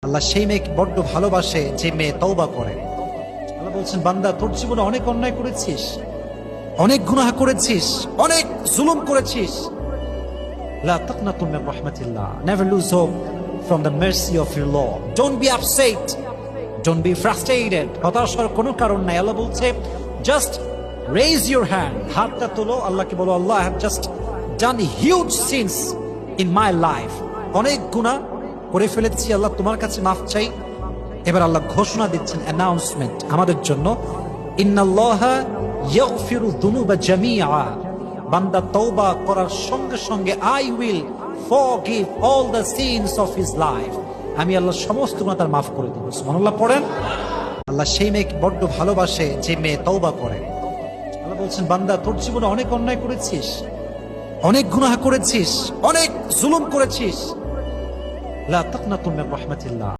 আল্লাহ সেই মেয়েকে বড্ড ভালোবাসে যে মেয়ে তওবা করে। আল্লাহ বলছেন, বান্দা তোর জীবনে অনেক অন্যায় করেছিস, অনেক গুনাহ করেছিস, অনেক জুলুম করেছিস। লা তাকনাতু Mir রাহমাতিল্লাহ, never lose hope from the mercy of your Lord. Don't be upset, don't be frustrated. হতাশার কোনো কারণ নাই। আল্লাহ বলছে, just raise your hand, হাতটা তোলো, আল্লাহকে বলো, আল্লাহ I have just done huge sins in my life. অনেক গুনাহ করে ফেলেছি, আল্লাহ তোমার কাছে মাফ চাই। এবার আল্লাহ ঘোষণা দিচ্ছেন, অ্যানাউন্সমেন্ট আমাদের জন্য, ইন্নাল্লাহা ইয়াগফিরু যুনুবা জামিআ, বান্দা তওবা করার সঙ্গে সঙ্গে I will forgive all the sins of his life, আমি আল্লাহ সমস্ত গুনাহ তার মাফ করে দেব। সুবহানাল্লাহ পড়েন। আল্লাহ সেই মেয়েকে বড্ড ভালোবাসে যে মেয়ে তওবা করে। আল্লাহ বলছেন, বান্দা তোর জীবনে অনেক অন্যায় করেছিস, অনেক গুনাহ করেছিস, অনেক জুলুম করেছিস। লা তাকনাতু মির রাহমাতিল্লাহ।